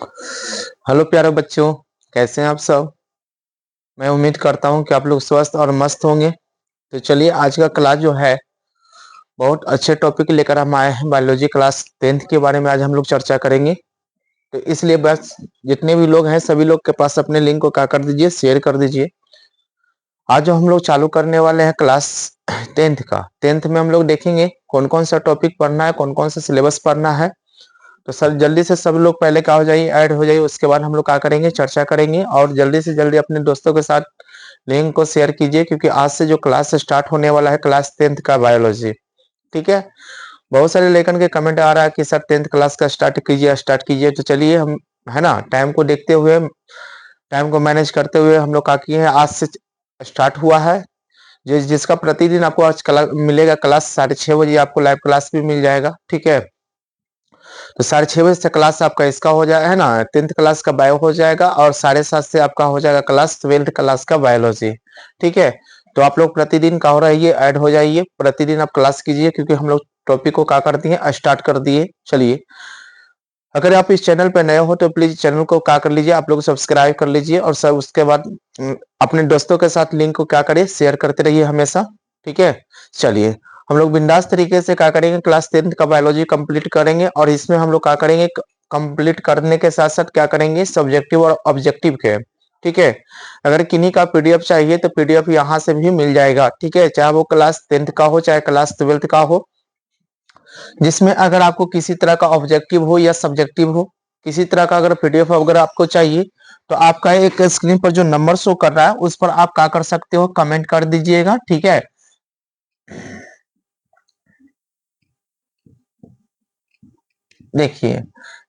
Hello प्यारे बच्चों, कैसे हैं आप सब। मैं उम्मीद करता हूं कि आप लोग स्वस्थ और मस्त होंगे। तो चलिए, आज का क्लास जो है बहुत अच्छे टॉपिक लेकर हम आए हैं। बायोलॉजी क्लास 10th के बारे में आज हम लोग चर्चा करेंगे। तो इसलिए बस जितने भी लोग हैं सभी लोग के पास अपने लिंक को क्या कर दीजिए, शेयर कर दीजिए। आज जो हम लोग चालू करने वाले हैं क्लास 10th का, 10th में हम लोग देखेंगे कौन कौन सा टॉपिक पढ़ना है, कौन कौन सा सिलेबस पढ़ना है। तो सर जल्दी से सब लोग पहले क्या हो जाइए, ऐड हो जाइए। उसके बाद हम लोग क्या करेंगे, चर्चा करेंगे। और जल्दी से जल्दी अपने दोस्तों के साथ लिंक को शेयर कीजिए, क्योंकि आज से जो क्लास स्टार्ट होने वाला है क्लास 10th का बायोलॉजी, ठीक है। बहुत सारे लेखन के कमेंट आ रहा है कि सर 10th क्लास का स्टार्ट कीजिए। तो चलिए, हम है ना, टाइम को देखते हुए, टाइम को मैनेज करते हुए हम लोग क्या किए हैं, आज से स्टार्ट हुआ है। जिसका प्रतिदिन आपको आज मिलेगा क्लास 6:30 बजे, आपको लाइव क्लास भी मिल जाएगा, ठीक है। तो 6:30 बजे से क्लास आपका इसका हो जाए, है ना, 10th क्लास का बायो हो जाएगा। और 7:30 से आपका हो जाएगा क्लास 12th क्लास का बायोलॉजी, ठीक है। तो आप लोग प्रतिदिन का हो रहिए, ऐड हो जाइए, प्रतिदिन आप क्लास कीजिए, क्योंकि हम लोग टॉपिक को क्या कर दिए, स्टार्ट कर दिए। चलिए, अगर आप इस चैनल पर नए हो तो प्लीज चैनल को क्या कर लीजिए, आप लोग सब्सक्राइब कर लीजिए। और सब उसके बाद अपने दोस्तों के साथ लिंक को क्या करिए, शेयर करते रहिए हमेशा, ठीक है। चलिए, हम लोग बिंदास तरीके से क्या करेंगे, क्लास 10th का बायोलॉजी कंप्लीट करेंगे। और इसमें हम लोग क्या करेंगे, कंप्लीट करने के साथ साथ क्या करेंगे, सब्जेक्टिव और ऑब्जेक्टिव के, ठीक है। अगर किन्हीं का पीडीएफ चाहिए तो पीडीएफ यहाँ से भी मिल जाएगा, ठीक है। चाहे वो क्लास 10th का हो, चाहे क्लास 12th का हो, जिसमें अगर आपको किसी तरह का ऑब्जेक्टिव हो या सब्जेक्टिव हो, किसी तरह का अगर पीडीएफ अगर आपको चाहिए, तो आपका एक स्क्रीन पर जो नंबर शो कर रहा है उस पर आप क्या कर सकते हो, कमेंट कर दीजिएगा, ठीक है। देखिए,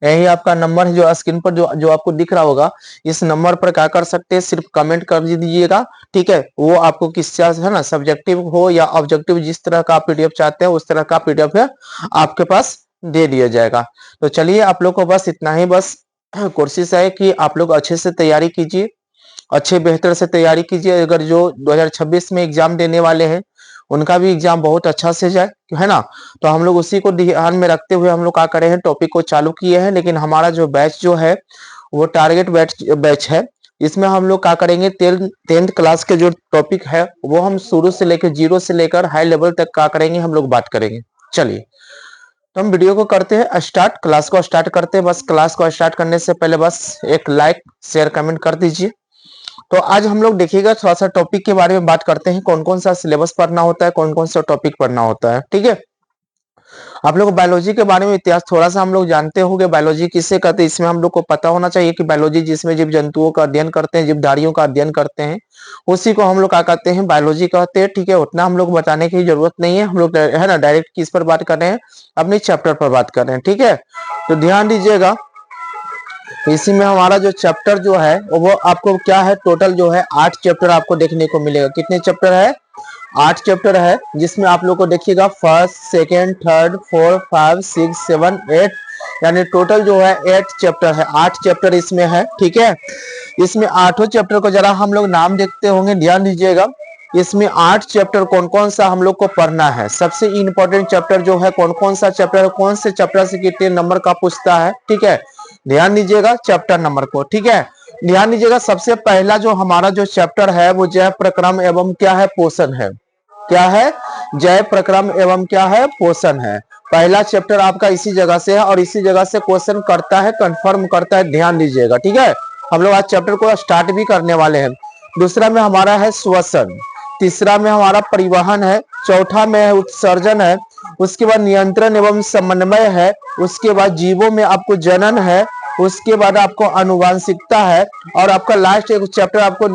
यही आपका नंबर है जो स्क्रीन पर जो जो आपको दिख रहा होगा। इस नंबर पर क्या कर सकते हैं, सिर्फ कमेंट कर दीजिएगा, ठीक है। वो आपको किस तरह से, है ना, सब्जेक्टिव हो या ऑब्जेक्टिव, जिस तरह का पीडीएफ चाहते हैं उस तरह का पीडीएफ है आपके पास दे दिया जाएगा। तो चलिए, आप लोग को बस इतना ही बस कोशिश है कि आप लोग अच्छे से तैयारी कीजिए, अच्छे बेहतर से तैयारी कीजिए। अगर जो 2026 में एग्जाम देने वाले हैं उनका भी एग्जाम बहुत अच्छा से जाए, है ना। तो हम लोग उसी को ध्यान में रखते हुए हम लोग क्या करे हैं, टॉपिक को चालू किए हैं। लेकिन हमारा जो बैच जो है वो टारगेट बैच है। इसमें हम लोग क्या करेंगे, 10th क्लास के जो टॉपिक है वो हम शुरू से लेकर जीरो से लेकर हाई लेवल तक क्या करेंगे, हम लोग बात करेंगे। चलिए, तो हम वीडियो को करते हैं स्टार्ट, क्लास को स्टार्ट करते हैं। बस क्लास को स्टार्ट करने से पहले बस एक लाइक शेयर कमेंट कर दीजिए। तो आज हम लोग देखिएगा, थोड़ा सा टॉपिक के बारे में बात करते हैं, कौन कौन सा सिलेबस पढ़ना होता है, कौन कौन सा टॉपिक पढ़ना होता है, ठीक है। आप लोग बायोलॉजी के बारे में इतिहास थोड़ा सा हम लोग जानते होंगे, बायोलॉजी किससे कहते हैं, इसमें हम लोग को पता होना चाहिए कि बायोलॉजी जिसमें जीव जंतुओं का अध्ययन करते हैं, जीवधारियों का अध्ययन करते हैं, उसी को हम लोग क्या कहते हैं, बायोलॉजी कहते हैं, ठीक है। उतना हम लोग बताने की जरूरत नहीं है, हम लोग है ना डायरेक्ट किस पर बात कर रहे हैं, अपने चैप्टर पर बात कर रहे हैं, ठीक है। तो ध्यान दीजिएगा, इसी में हमारा जो चैप्टर जो है वो आपको क्या है, टोटल जो है 8 चैप्टर आपको देखने को मिलेगा। कितने चैप्टर है, 8 चैप्टर है, जिसमें आप लोग को देखिएगा फर्स्ट, सेकेंड, थर्ड, 4, 5, 6, 7, 8, यानी टोटल जो है 8 चैप्टर है, 8 चैप्टर इसमें है, ठीक है। इसमें 8 चैप्टर को जरा हम लोग नाम देखते होंगे, ध्यान दीजिएगा। इसमें 8 चैप्टर कौन कौन सा हम लोग को पढ़ना है, सबसे इंपॉर्टेंट चैप्टर जो है कौन कौन सा चैप्टर, कौन से चैप्टर से कितने नंबर का पूछता है, ठीक है। ध्यान दीजिएगा चैप्टर नंबर को, ठीक है। ध्यान दीजिएगा, सबसे पहला जो हमारा जो चैप्टर है वो जय प्रक्रम एवं क्या है, पोषण है। क्या है, जय प्रक्रम एवं क्या है, पोषण है। पहला चैप्टर आपका इसी जगह से है और इसी जगह से क्वेश्चन करता है, कंफर्म करता है, ध्यान दीजिएगा, ठीक है। हम लोग आज चैप्टर को स्टार्ट भी करने वाले हैं। दूसरा में हमारा है श्वसन, तीसरा में हमारा परिवहन है, चौथा में है उत्सर्जन है, उसके बाद नियंत्रण एवं समन्वय है, उसके बाद जीवों में आपको जनन है, उसके बाद आपको अनुवांशिकता है, और आपका लास्ट एक चैप्टर आपको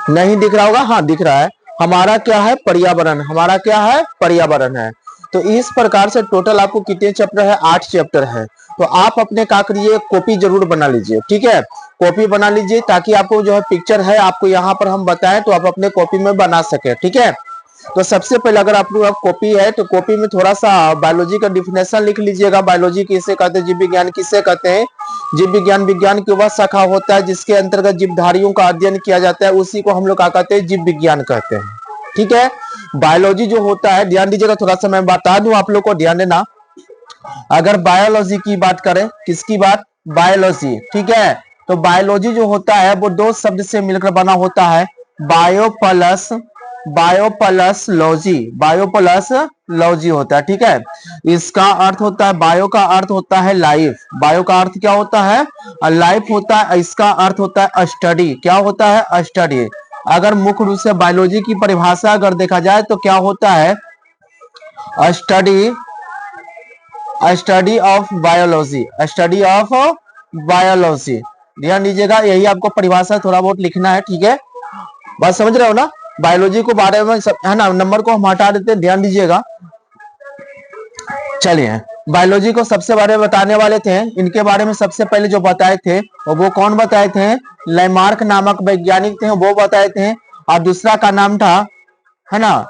नहीं दिख रहा होगा, हाँ दिख रहा है, हमारा क्या है, पर्यावरण, हमारा क्या है, पर्यावरण है। तो इस प्रकार से टोटल आपको कितने चैप्टर है, 8 चैप्टर है। तो आप अपने क्या करिए, कॉपी जरूर बना लीजिए, ठीक है। कॉपी बना लीजिए ताकि आपको जो है पिक्चर है आपको यहाँ पर हम बताएं तो आप अपने कॉपी में बना सके, ठीक है। तो सबसे पहले अगर आप लोग कॉपी है तो कॉपी में थोड़ा सा बायोलॉजी का डिफिनेशन लिख लीजिएगा। बायोलॉजी किसे कहते हैं, जीव विज्ञान किसे कहते हैं। जीव विज्ञान विज्ञान की वह शाखा होता है जिसके अंतर्गत जीवधारियों का अध्ययन किया जाता है, उसी को हम लोग क्या कहते हैं, जीव विज्ञान कहते हैं, ठीक है। बायोलॉजी जो होता है, ध्यान दीजिएगा, थोड़ा सा मैं बता दूं आप लोग को, ध्यान देना। अगर बायोलॉजी की बात करें, किसकी बात, बायोलॉजी, ठीक है। तो बायोलॉजी जो होता है वो दो शब्द से मिलकर बना होता है, bio plus logy, bio plus logy होता है, ठीक है। इसका अर्थ होता है, बायो का अर्थ होता है लाइफ, बायो का अर्थ क्या होता है, लाइफ होता है। इसका अर्थ होता है स्टडी, क्या होता है, स्टडी। अगर मुख्य रूप से बायोलॉजी की परिभाषा अगर देखा जाए तो क्या होता है, study, study of biology, study of biology. ध्यान दीजिएगा, यही आपको परिभाषा थोड़ा बहुत लिखना है, ठीक है। बात समझ रहे हो ना। बायोलॉजी को बारे में है ना, नंबर को हम हटा देते हैं, ध्यान दीजिएगा। चलिए, बायोलॉजी को सबसे बारे में बताने वाले थे, इनके बारे में सबसे पहले जो बताए थे वो कौन बताए थे, लैमार्क नामक वैज्ञानिक थे, वो बताए थे। और दूसरा का नाम था, है ना,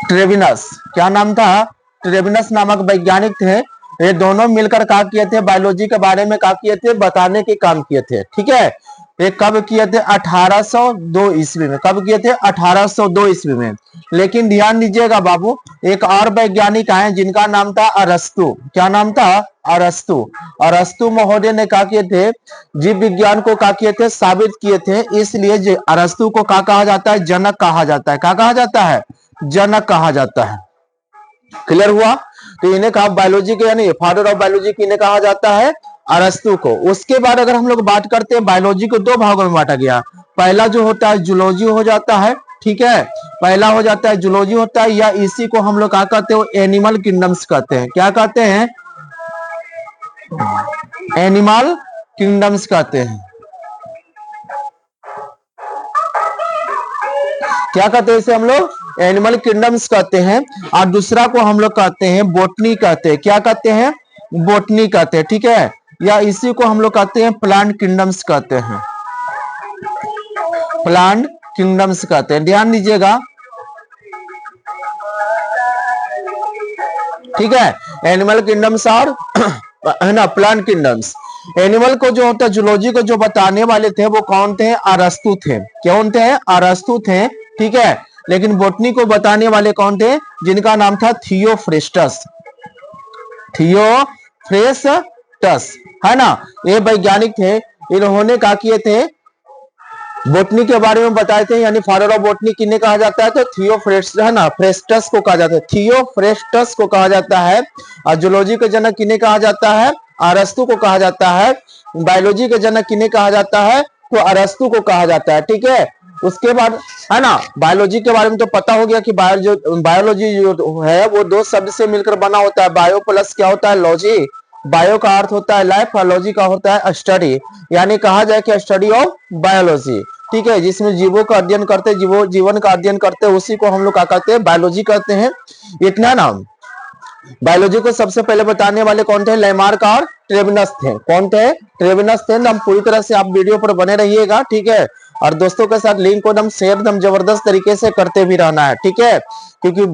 ट्रेविनस, क्या नाम था, ट्रेविनस नामक वैज्ञानिक थे। ये दोनों मिलकर क्या किए थे, बायोलॉजी के बारे में क्या किए थे, बताने के काम किए थे, ठीक है। ये कब किए थे, 1802 ईस्वी में। कब किए थे, 1802 ईस्वी में। लेकिन ध्यान दीजिएगा बाबू, एक और वैज्ञानिक आए जिनका नाम था अरस्तु, क्या नाम था, अरस्तु। अरस्तु महोदय ने क्या किए थे, जीव विज्ञान को क्या किए थे, साबित किए थे। इसलिए अरस्तु को क्या कहा जाता है, जनक कहा जाता है। क्या कहा जाता है, जनक कहा जाता है। क्लियर हुआ। तो इन्हें कहा बायोलॉजी के, यानी फादर ऑफ बायोलॉजी की इन्हें कहा जाता है अरस्तु को। उसके बाद अगर हम लोग बात करते हैं, बायोलॉजी को दो भागों में बांटा गया। पहला जो होता है जूलॉजी हो जाता है, ठीक है, पहला हो जाता है जूलॉजी होता है, या इसी को हम लोग क्या कहते हैं, एनिमल किंगडम्स कहते हैं। क्या कहते हैं, एनिमल किंगडम्स कहते हैं। क्या कहते हैं इसे हम लोग, एनिमल किंगडम्स कहते हैं। और दूसरा को हम लोग कहते हैं बोटनी कहते हैं। क्या कहते हैं, बोटनी कहते हैं, ठीक है। या इसी को हम लोग कहते हैं प्लांट किंगडम्स कहते हैं, प्लांट किंगडम्स कहते हैं। ध्यान दीजिएगा, ठीक है। एनिमल किंगडम्स और है ना प्लांट किंगडम्स। एनिमल को जो होता है, जूलॉजी को जो बताने वाले थे वो कौन थे, अरस्तु थे। कौन थे, अरस्तु थे, ठीक है। लेकिन बोटनी को बताने वाले कौन थे, जिनका नाम था थियोफ्रेस्टस, थियोफ्रेस्टस, है ना। ये वैज्ञानिक थे। इन्होंने क्या किए थे, बोटनी के बारे में बताए थे, यानी फादर ऑफ बोटनी किन्हें कहा जाता है, तो थियोफ्रेस्टस, है ना, फ्रेस्टस को कहा जाता है, थियोफ्रेस्टस को कहा जाता है। और जूलॉजी के जनक किन्हें कहा जाता है, अरस्तु को कहा जाता है। बायोलॉजी के जनक किन्हें कहा जाता है, तो अरस्तु को कहा जाता है, ठीक है। उसके बाद, है ना, बायोलॉजी के बारे में तो पता हो गया कि बायोलॉजी जो है वो दो शब्द से मिलकर बना होता है। बायो प्लस क्या होता है, लॉजी। बायो का अर्थ होता है लाइफ और लॉजी का होता है स्टडी, यानी कहा जाए कि स्टडी ऑफ बायोलॉजी, ठीक है। जिसमें जीवों का अध्ययन करते, जीवन का अध्ययन करते, उसी को हम लोग क्या कहते हैं, बायोलॉजी कहते हैं। इतना नाम बायोलॉजी को सबसे पहले बताने वाले कौन थे, लैमार्क और ट्रेविनस थे। कौन थे, ट्रेविनस थे। हम पूरी तरह से आप वीडियो पर बने रहिएगा, ठीक है। और दोस्तों के साथ लिंक को एकदम शेयर एकदम जबरदस्त तरीके से करते भी रहना है, ठीक है। क्योंकि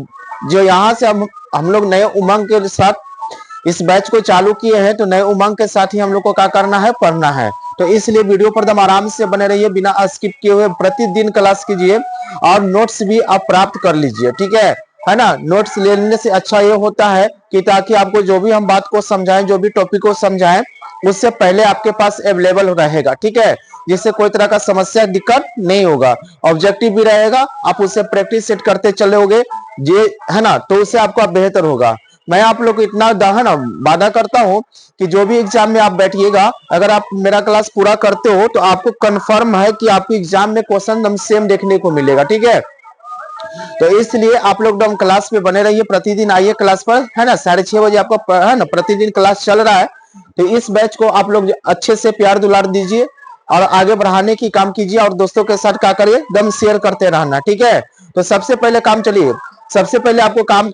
जो यहाँ से हम लोग नए उमंग के साथ इस बैच को चालू किए हैं, तो नए उमंग के साथ ही हम लोग को क्या करना है, पढ़ना है। तो इसलिए वीडियो पर एकदम आराम से बने रहिए, बिना स्किप किए हुए प्रतिदिन क्लास कीजिए और नोट्स भी आप प्राप्त कर लीजिए, ठीक है ना। नोट्स लेने से अच्छा ये होता है कि ताकि आपको जो भी हम बात को समझाएं, जो भी टॉपिक को समझाएं, उससे पहले आपके पास अवेलेबल रहेगा, ठीक है। जिससे कोई तरह का समस्या दिक्कत नहीं होगा, ऑब्जेक्टिव भी रहेगा, आप उससे प्रैक्टिस सेट करते चलोगे, ये है ना, तो उससे आपका बेहतर होगा। मैं आप लोग को इतना है ना वादा करता हूं कि जो भी एग्जाम में आप बैठिएगा, अगर आप मेरा क्लास पूरा करते हो तो आपको कंफर्म है कि आपको एग्जाम में क्वेश्चन एकदम सेम देखने को मिलेगा, ठीक है। तो इसलिए आप लोग एकदम क्लास पे बने रहिए, प्रतिदिन आइए क्लास पर, है ना। 6:30 बजे आपका है ना प्रतिदिन क्लास चल रहा है। तो इस बैच को आप लोग अच्छे से प्यार दुलार दीजिए और आगे बढ़ाने की काम कीजिए, और दोस्तों के साथ क्या करिए, एकदम शेयर करते रहना, ठीक है। तो सबसे पहले काम, चलिए सबसे पहले आपको काम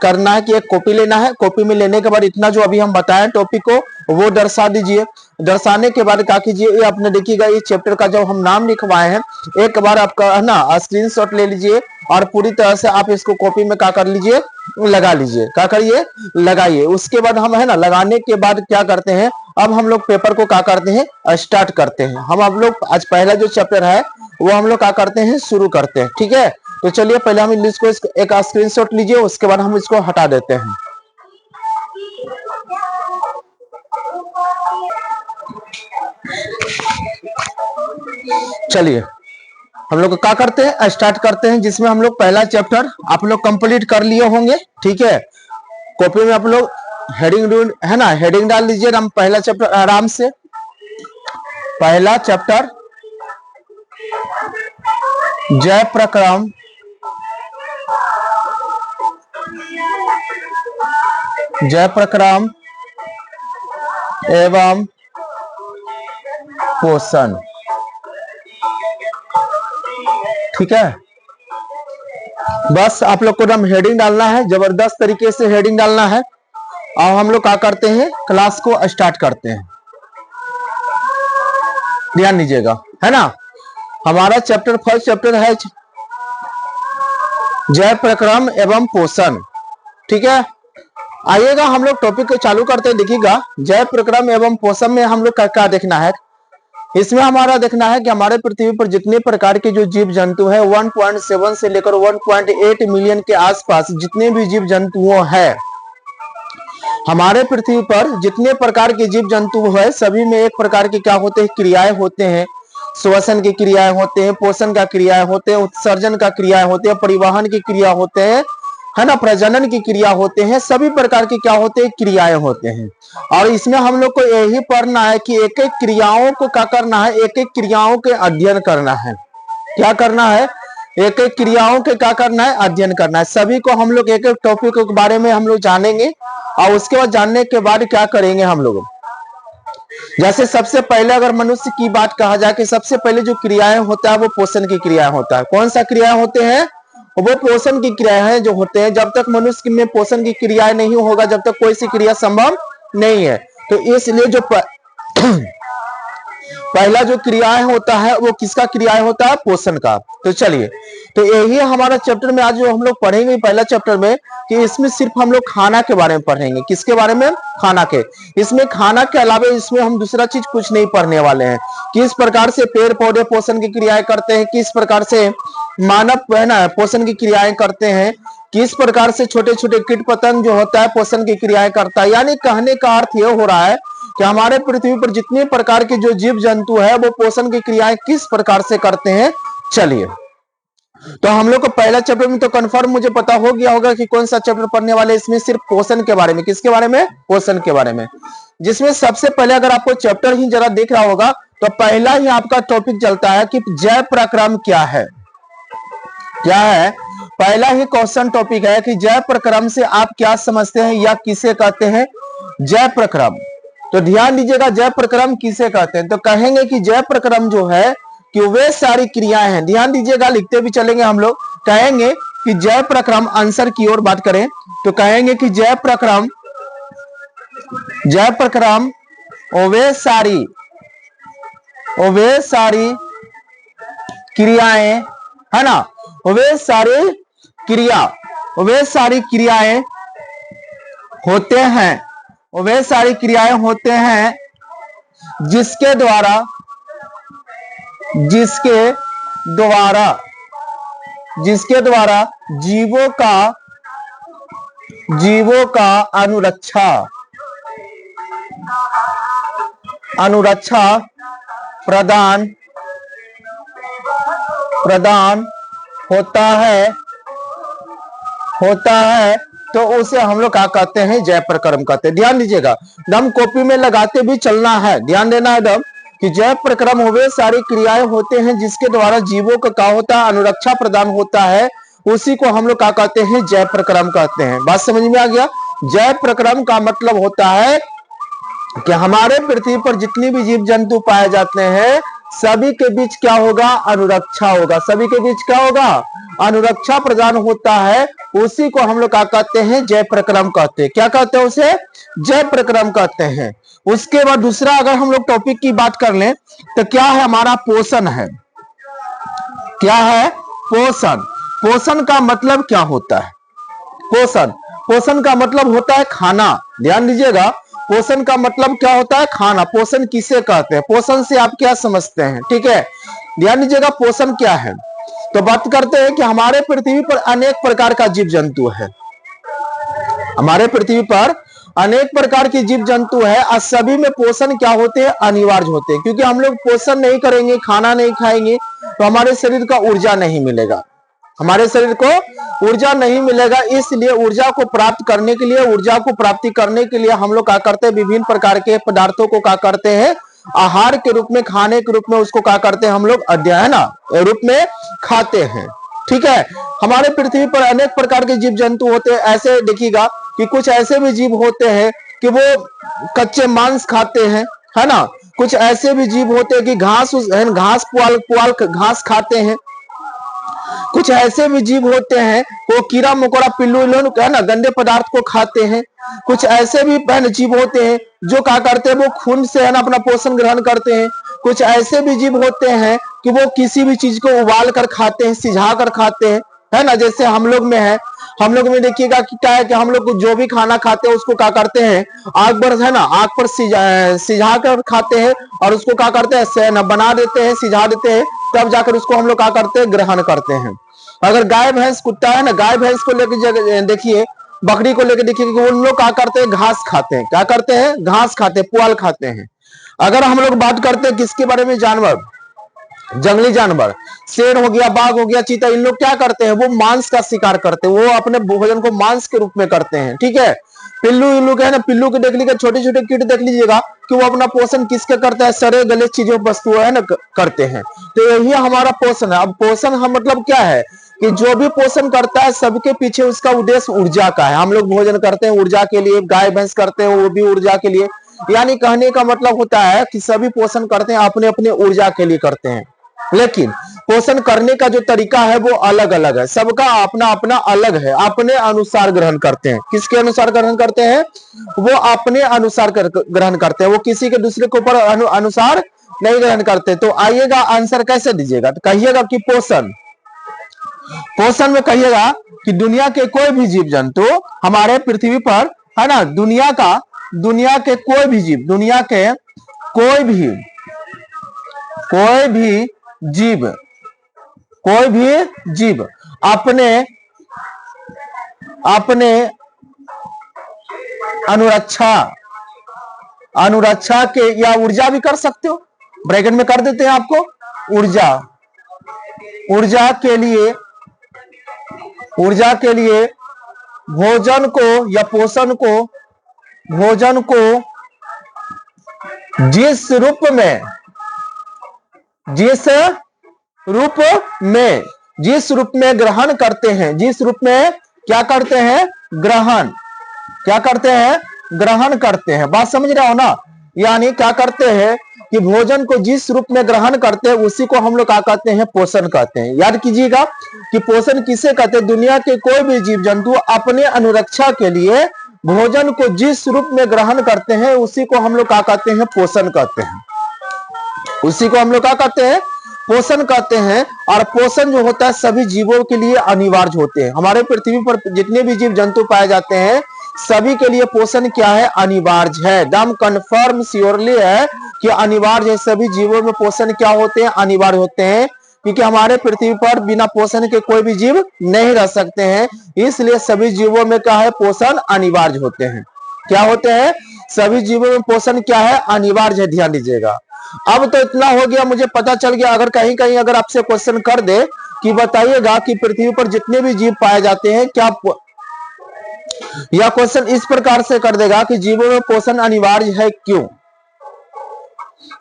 करना है कि एक कॉपी लेना है। कॉपी में लेने के बाद इतना जो अभी हम बताएं टॉपिक को वो दर्शा दीजिए। दर्शाने के बाद क्या कीजिए, ये आपने देखिएगा इस चैप्टर का जो हम नाम लिखवाए हैं, एक बार आपका है ना स्क्रीनशॉट ले लीजिए और पूरी तरह से आप इसको कॉपी में क्या कर लीजिए, लगा लीजिए। क्या करिए, लगाइए। उसके बाद हम है ना, लगाने के बाद क्या करते हैं, अब हम लोग पेपर को क्या करते हैं, स्टार्ट करते हैं। हम लोग आज पहला जो चैप्टर है वो हम लोग क्या करते हैं, शुरू करते हैं, ठीक है। तो चलिए पहले हम इसको एक स्क्रीनशॉट लीजिए, उसके बाद हम इसको हटा देते हैं। चलिए हम लोग क्या करते हैं, स्टार्ट करते हैं, जिसमें हम लोग पहला चैप्टर आप लोग कंप्लीट कर लिए होंगे। ठीक है, कॉपी में आप लोग हेडिंग है ना, हेडिंग डाल लीजिए। हम पहला चैप्टर आराम से, पहला चैप्टर जय प्रक्रम एवं पोषण। ठीक है, बस आप लोग को नाम हेडिंग डालना है, जबरदस्त तरीके से हेडिंग डालना है। और हम लोग क्या करते हैं, क्लास को स्टार्ट करते हैं। ध्यान दीजिएगा, है ना। हमारा चैप्टर फर्स्ट चैप्टर है जय प्रक्रम एवं पोषण। ठीक है, आइएगा हम लोग टॉपिक को चालू करते हैं। देखिएगा, जय प्रक्रम एवं पोषण में हम लोग क्या देखना है। इसमें हमारा देखना है कि हमारे पृथ्वी पर जितने प्रकार के जो जीव जंतु है 1.7 से लेकर 1.8 मिलियन के आसपास जितने भी जीव जंतुओं है, हमारे पृथ्वी पर जितने प्रकार के जीव जंतु है, सभी में एक प्रकार के क्या होते हैं, क्रियाएं होते हैं। श्वसन की क्रियाएं होते हैं, पोषण का क्रियाएं होते हैं, उत्सर्जन का क्रियाएं होते हैं, परिवहन की क्रिया होते हैं, है ना, प्रजनन की क्रिया होते हैं। सभी प्रकार की क्या होते हैं, क्रियाएं होते हैं। और इसमें हम लोग को यही पढ़ना है कि एक एक क्रियाओं को क्या करना है, एक एक क्रियाओं के अध्ययन करना है। क्या करना है, एक एक क्रियाओं के क्या करना है, अध्ययन करना है। सभी को हम लोग एक एक टॉपिक के बारे में हम लोग जानेंगे। और उसके बाद जानने के बाद क्या करेंगे हम लोग, जैसे सबसे पहले अगर मनुष्य की बात कहा जाए कि सबसे पहले जो क्रियाएं होता है वो पोषण की क्रियाएं होता है। कौन सा क्रिया होते हैं, वो पोषण की क्रियाएं जो होते हैं। जब तक मनुष्य में पोषण की क्रियाएं नहीं होगा, जब तक कोई सी क्रिया संभव नहीं है। तो इसलिए जो पहला जो क्रियाएं होता है वो किसका क्रियाएं होता है, पोषण का। तो चलिए, तो यही हमारा चैप्टर में आज जो हम लोग पढ़ेंगे पहला चैप्टर में, कि इसमें सिर्फ हम लोग खाना के बारे में पढ़ेंगे। किसके बारे में, खाना के। इसमें खाना के अलावा इसमें हम दूसरा चीज कुछ नहीं पढ़ने वाले हैं। किस प्रकार से पेड़ पौधे पोषण की क्रियाएं करते हैं, किस प्रकार से मानव है ना पोषण की क्रियाएं करते हैं, किस प्रकार से छोटे छोटे कीट पतंग जो होता है पोषण की क्रियाएं करता है। यानी कहने का अर्थ यह हो रहा है कि हमारे पृथ्वी पर जितने प्रकार के जो जीव जंतु है वो पोषण की क्रियाएं किस प्रकार से करते हैं। चलिए, तो हम लोग को पहला चैप्टर में तो कंफर्म मुझे पता हो गया होगा कि कौन सा चैप्टर पढ़ने वाले। इसमें सिर्फ पोषण के बारे में। किसके बारे में, पोषण के बारे में। जिसमें सबसे पहले अगर आपको चैप्टर ही जरा देख रहा होगा तो पहला ही आपका टॉपिक चलता है कि जय प्रक्रम क्या है। क्या है, पहला ही क्वेश्चन टॉपिक है कि जय प्रक्रम से आप क्या समझते हैं या किसे कहते हैं जय प्रक्रम। तो ध्यान दीजिएगा, जय प्रक्रम किसे कहते हैं। तो कहेंगे कि जय प्रक्रम जो है कि वे सारी क्रियाएं हैं। ध्यान दीजिएगा, लिखते भी चलेंगे हम लोग। कहेंगे कि जय प्रक्रम, आंसर की ओर बात करें तो कहेंगे कि जय प्रक्रम वे सारी क्रियाएं, है ना, वे सारी क्रियाएं होते हैं, वे सारी क्रियाएं होते हैं जिसके द्वारा जीवों का अनुरक्षा प्रदान होता है। तो उसे हम लोग क्या कहते हैं, जय प्रक्रम कहते हैं। ध्यान दीजिएगा, दम कॉपी में लगाते भी चलना है। ध्यान देना है दम कि जय प्रक्रम वे सारी क्रियाएं होते हैं जिसके द्वारा जीवों को क्या होता है, अनुरक्षा प्रदान होता है। उसी को हम लोग क्या कहते हैं, जय प्रक्रम कहते हैं। बात समझ में आ गया। जय प्रक्रम का मतलब होता है कि हमारे पृथ्वी पर जितने भी जीव जंतु पाए जाते हैं सभी के बीच क्या होगा, अनुरक्षा होगा। सभी के बीच क्या होगा, अनुरक्षा प्रदान होता है। उसी को हम लोग क्या कहते हैं, जय प्रक्रम कहते हैं। क्या कहते हैं उसे, जय प्रक्रम कहते हैं। उसके बाद दूसरा अगर हम लोग टॉपिक की बात कर लें तो क्या है, हमारा पोषण है। क्या है, पोषण। पोषण का मतलब क्या होता है, पोषण का मतलब होता है खाना। ध्यान दीजिएगा, पोषण का मतलब क्या होता है, खाना। पोषण किसे कहते हैं, पोषण से आप क्या समझते हैं, ठीक है। ध्यान दीजिएगा, पोषण क्या है। तो बात करते हैं कि हमारे पृथ्वी पर अनेक प्रकार का जीव जंतु है। हमारे पृथ्वी पर अनेक प्रकार के जीव जंतु है और सभी में पोषण क्या होते हैं, अनिवार्य होते हैं। क्योंकि हम लोग पोषण नहीं करेंगे, खाना नहीं खाएंगे तो हमारे शरीर का ऊर्जा नहीं मिलेगा, हमारे शरीर को ऊर्जा नहीं मिलेगा। इसलिए ऊर्जा को प्राप्त करने के लिए, ऊर्जा को प्राप्ति करने के लिए हम लोग क्या करते हैं, विभिन्न प्रकार के पदार्थों को क्या करते हैं, आहार के रूप में, खाने के रूप में उसको क्या करते हैं हम लोग, अध्ययन रूप में खाते हैं। ठीक है, हमारे पृथ्वी पर अनेक प्रकार के जीव जंतु होते हैं। ऐसे देखिएगा कि कुछ ऐसे भी जीव होते हैं कि वो कच्चे मांस खाते हैं, है ना। कुछ ऐसे भी जीव होते हैं कि घास पुआल घास खाते हैं। कुछ ऐसे भी जीव होते हैं वो कीड़ा मकोड़ा पिल्लू है ना, गंदे पदार्थ को खाते हैं। कुछ ऐसे भी जीव होते हैं जो क्या करते हैं, वो खून से है ना अपना पोषण ग्रहण करते हैं। कुछ ऐसे भी जीव होते हैं कि वो किसी भी चीज को उबाल कर खाते हैं, सिझा कर खाते हैं, है ना। जैसे हम लोग में है, हम लोग में देखिएगा कि क्या है कि हम लोग जो भी खाना खाते हैं उसको क्या करते हैं, आग पर है ना, आग पर सिझा कर खाते हैं और उसको क्या करते हैं, बना देते हैं, सिझा देते हैं, तब जाकर उसको हम लोग क्या करते हैं, ग्रहण करते हैं। अगर गाय भैंस कुत्ता है ना, गाय भैंस को लेकर देखिए, बकरी को लेकर देखिए कि उन लोग क्या करते हैं, घास खाते हैं। क्या करते हैं, घास खाते हैं, पुआल खाते हैं। अगर हम लोग बात करते हैं किसके बारे में, जानवर, जंगली जानवर, शेर हो गया, बाघ हो गया, चीता, इन लोग क्या करते हैं, वो मांस का शिकार करते हैं, वो अपने भोजन को मांस के रूप में करते हैं। ठीक है, पिल्लू इल्लू है ना, पिल्लू के देख लीजिएगा, छोटे छोटे कीट देख लीजिएगा कि वो अपना पोषण किसके करता है, सड़े गले चीजों वस्तुओं है ना करते हैं। तो यही हमारा पोषण है। अब पोषण हम मतलब क्या है कि जो भी पोषण करता है सबके पीछे उसका उद्देश्य ऊर्जा का है। हम लोग भोजन करते हैं ऊर्जा के लिए, गाय भैंस करते हैं वो भी ऊर्जा के लिए। यानी कहने का मतलब होता है कि सभी पोषण करते हैं अपने अपने ऊर्जा के लिए करते हैं, लेकिन पोषण करने का जो तरीका है वो अलग अलग है। सबका अपना अपना अलग है, अपने अनुसार ग्रहण करते हैं। किसके अनुसार ग्रहण करते हैं, वो अपने अनुसार ग्रहण करते हैं, वो किसी के दूसरे के ऊपर अनुसार नहीं ग्रहण करते। तो आइएगा आंसर कैसे दीजिएगा, तो कहिएगा कि पोषण, पोषण में कहिएगा कि दुनिया के कोई भी जीव जंतु हमारे पृथ्वी पर है ना, दुनिया के कोई भी जीव, दुनिया के कोई भी जीव अपने अनुरक्षा के, या ऊर्जा भी कर सकते हो, ब्रैकेट में कर देते हैं आपको, ऊर्जा के लिए भोजन को या पोषण को, भोजन को जिस रूप में ग्रहण करते हैं, जिस रूप में क्या करते हैं, ग्रहण करते हैं। बात समझ रहे हो ना। यानी क्या करते हैं कि भोजन को जिस रूप में ग्रहण करते हैं उसी को हम लोग क्या कहते हैं, पोषण कहते हैं। याद कीजिएगा कि पोषण किसे कहते हैं, दुनिया के कोई भी जीव जंतु अपने अनुरक्षा के लिए भोजन को जिस रूप में ग्रहण करते हैं उसी को हम लोग क्या कहते हैं, पोषण कहते हैं। उसी को हम लोग क्या कहते हैं, पोषण कहते हैं। और पोषण जो होता है सभी जीवों के लिए अनिवार्य होते हैं। हमारे पृथ्वी पर जितने भी जीव जंतु पाए जाते हैं सभी के लिए पोषण क्या है, अनिवार्य है। एकदम कंफर्म श्योरली है कि अनिवार्य है। सभी जीवों में पोषण क्या होते हैं, अनिवार्य होते हैं। क्योंकि हमारे पृथ्वी पर बिना पोषण के कोई भी जीव नहीं रह सकते हैं, इसलिए सभी जीवों में क्या है, पोषण अनिवार्य होते हैं। क्या होते हैं, सभी जीवों में पोषण क्या है, अनिवार्य है। ध्यान दीजिएगा। अब तो इतना हो गया, मुझे पता चल गया। अगर कहीं कहीं अगर आपसे क्वेश्चन कर दे कि बताइएगा कि पृथ्वी पर जितने भी जीव पाए जाते हैं क्या, या क्वेश्चन इस प्रकार से कर देगा कि जीवों में पोषण अनिवार्य है क्यों।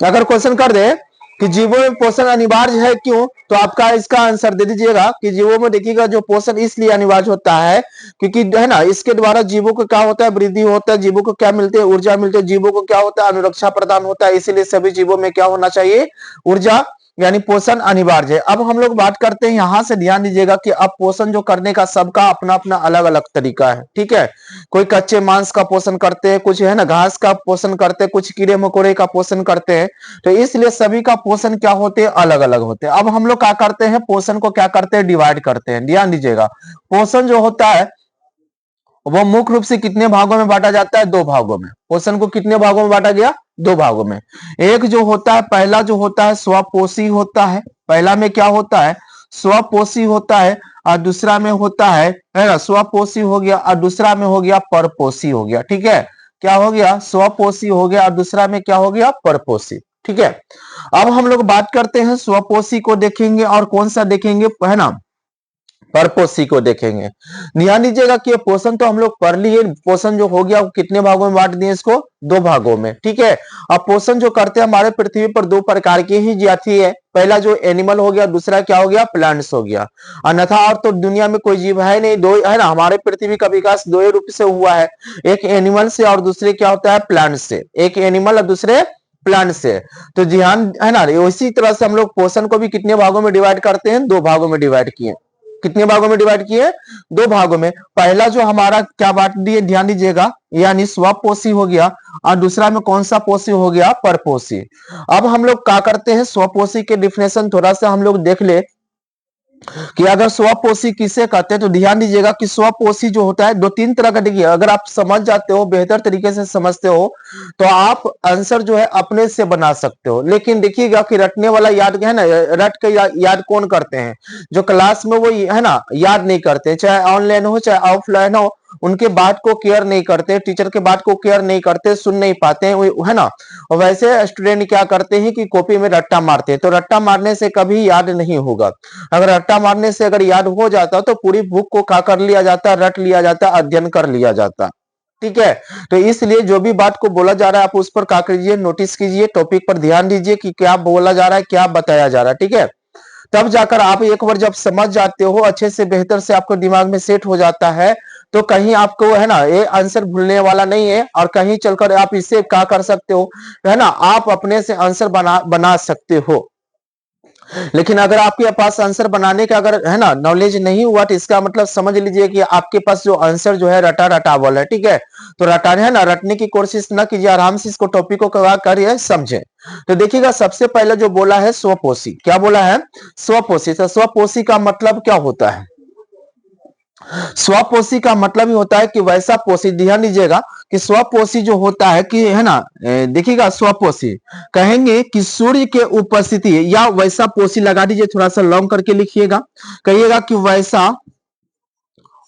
अगर क्वेश्चन कर दे कि जीवों में पोषण अनिवार्य है क्यों, तो आपका इसका आंसर दे दीजिएगा कि जीवों में देखिएगा जो पोषण इसलिए अनिवार्य होता है क्योंकि है ना, इसके द्वारा जीवों को क्या होता है, वृद्धि होता है, जीवों को क्या मिलते हैं, ऊर्जा मिलती है, जीवों को क्या होता है, अनुरक्षा प्रदान होता है। इसीलिए सभी जीवों में क्या होना चाहिए, ऊर्जा यानी पोषण अनिवार्य है। अब हम लोग बात करते हैं, यहां से ध्यान दीजिएगा कि अब पोषण जो करने का सबका अपना अपना अलग अलग तरीका है। ठीक है, कोई कच्चे मांस का पोषण करते हैं, कुछ है ना घास का पोषण करते हैं, कुछ कीड़े मकोड़े का पोषण करते हैं। तो इसलिए सभी का पोषण क्या होते हैं, अलग अलग होते हैं। अब हम लोग क्या करते हैं, पोषण को क्या करते हैं, डिवाइड करते हैं। ध्यान दीजिएगा, पोषण जो होता है वो मुख्य रूप से कितने भागों में बांटा जाता है, दो भागों में। पोषण को कितने भागों में बांटा गया, दो भागों में। एक जो होता है, पहला जो होता है स्वपोषी होता है। पहला में क्या होता है, स्वपोषी होता है और दूसरा में होता है ना, स्वपोषी हो गया और दूसरा में हो गया परपोषी हो गया। ठीक है, क्या हो गया, स्वपोषी हो गया और दूसरा में क्या हो गया, परपोषी। ठीक है, अब हम लोग बात करते हैं स्वपोषी को देखेंगे और कौन सा देखेंगे, है ना, परपोषी को देखेंगे। ध्यान दीजिएगा कि पोषण तो हम लोग पढ़ लिए, पोषण जो हो गया वो कितने भागों में बांट दिए इसको, दो भागों में। ठीक है, अब पोषण जो करते हैं हमारे पृथ्वी पर दो प्रकार की ही जाति है, पहला जो एनिमल हो गया, दूसरा क्या हो गया, प्लांट्स हो गया। अन्यथा और तो दुनिया में कोई जीव है नहीं, दो है ना, हमारे पृथ्वी का विकास दो ही रूप से हुआ है, एक एनिमल से और दूसरे क्या होता है, प्लांट से। एक एनिमल और दूसरे प्लांट से। तो ध्यान है ना, इसी तरह से हम लोग पोषण को भी कितने भागों में डिवाइड करते हैं, दो भागों में डिवाइड किए। कितने भागों में डिवाइड किए, दो भागों में। पहला जो हमारा क्या बांट दिए, ध्यान दीजिएगा, यानी स्वपोषी हो गया और दूसरा में कौन सा पोषी हो गया, परपोषी। अब हम लोग क्या करते हैं, स्वपोषी के डिफिनेशन थोड़ा सा हम लोग देख ले कि अगर स्वपोषी किसे कहते हैं, तो ध्यान दीजिएगा कि स्वपोषी जो होता है दो तीन तरह का। देखिए, अगर आप समझ जाते हो, बेहतर तरीके से समझते हो, तो आप आंसर जो है अपने से बना सकते हो। लेकिन देखिएगा कि रटने वाला याद है ना, रट के याद कौन करते हैं, जो क्लास में वो है ना याद नहीं करते, चाहे ऑनलाइन हो चाहे ऑफलाइन हो, उनके बात को केयर नहीं करते, टीचर के बात को केयर नहीं करते, सुन नहीं पाते हैं, है ना। और वैसे स्टूडेंट क्या करते हैं कि कॉपी में रट्टा मारते हैं, तो रट्टा मारने से कभी याद नहीं होगा। अगर रट्टा मारने से अगर याद हो जाता तो पूरी बुक को क्या कर लिया जाता, रट लिया जाता, अध्ययन कर लिया जाता। ठीक है, तो इसलिए जो भी बात को बोला जा रहा है आप उस पर क्या कीजिए, नोटिस कीजिए, टॉपिक पर ध्यान दीजिए कि क्या बोला जा रहा है, क्या बताया जा रहा है। ठीक है, तब जाकर आप एक बार जब समझ जाते हो अच्छे से, बेहतर से आपको दिमाग में सेट हो जाता है, तो कहीं आपको है ना ये आंसर भूलने वाला नहीं है, और कहीं चलकर आप इससे क्या कर सकते हो, है ना, आप अपने से आंसर बना सकते हो। लेकिन अगर आपके पास आंसर बनाने का अगर है ना नॉलेज नहीं हुआ, तो इसका मतलब समझ लीजिए कि आपके पास जो आंसर जो है रटा रटावल है। ठीक है, तो रटाने है ना, रटने की कोशिश ना कीजिए, आराम से इसको टॉपिक को करिए, समझे। तो देखिएगा, सबसे पहले जो बोला है स्वपोषी, क्या बोला है, स्वपोषी। तो स्वपोषी का मतलब क्या होता है, स्वपोषी का मतलब ही होता है कि वैसा पोषी। ध्यान दीजिएगा कि स्वपोषी जो होता है कि है ना, देखिएगा स्वपोषी कहेंगे कि सूर्य के उपस्थिति, या वैसा पोषी लगा दीजिए, थोड़ा सा लॉन्ग करके लिखिएगा, कहिएगा कि वैसा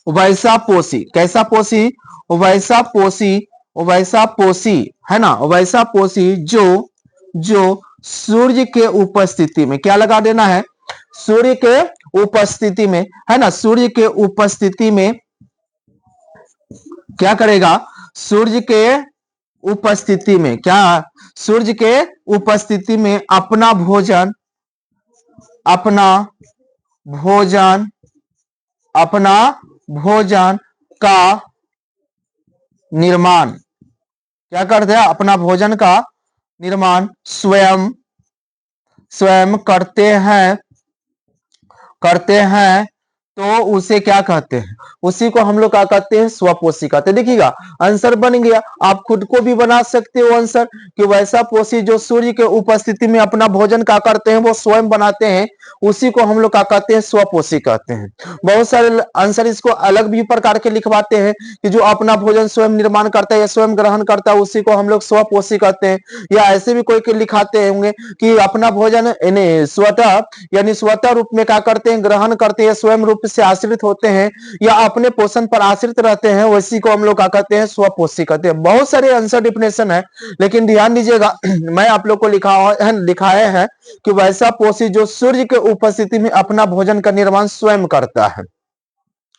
वैसा पोषी, कैसा पोषी, वैसा पोषी, वैसा पोषी, है ना, वैसा पोषी जो जो सूर्य के उपस्थिति में, क्या लगा देना है, सूर्य के उपस्थिति में, है ना, सूर्य के उपस्थिति में क्या करेगा, सूर्य के उपस्थिति में क्या, सूर्य के उपस्थिति में अपना भोजन, अपना भोजन, अपना भोजन का निर्माण, क्या करते हैं, अपना भोजन का निर्माण स्वयं स्वयं करते हैं, तो उसे क्या कहते हैं, उसी को हम लोग क्या कहते हैं, स्वपोषी कहते हैं। देखिएगा, आंसर बन गया, आप खुद को भी बना सकते हो आंसर कि वैसा पोषी जो सूर्य के उपस्थिति में अपना भोजन क्या करते हैं, वो स्वयं बनाते हैं, उसी को हम लोग क्या कहते हैं, स्वपोषी कहते हैं। बहुत सारे आंसर इसको अलग भी प्रकार के लिखवाते हैं कि जो अपना भोजन स्वयं निर्माण करता है या स्वयं ग्रहण करता है, उसी को हम लोग स्वपोषी कहते हैं। या ऐसे भी कोई लिखाते होंगे कि अपना भोजन स्वतः, यानी स्वतः रूप में क्या करते हैं, ग्रहण करते हैं, स्वयं रूप से आश्रित होते हैं या अपने पोषण पर आश्रित रहते हैं, वैसी को हम लोग क्या कहते हैं, स्वपोषी कहते हैं। बहुत सारे आंसर डिफिनेशन है, लेकिन ध्यान दीजिएगा मैं आप लोग को दिखाया है कि वैसा पोषी जो सूर्य के उपस्थिति में अपना भोजन का निर्माण स्वयं करता है।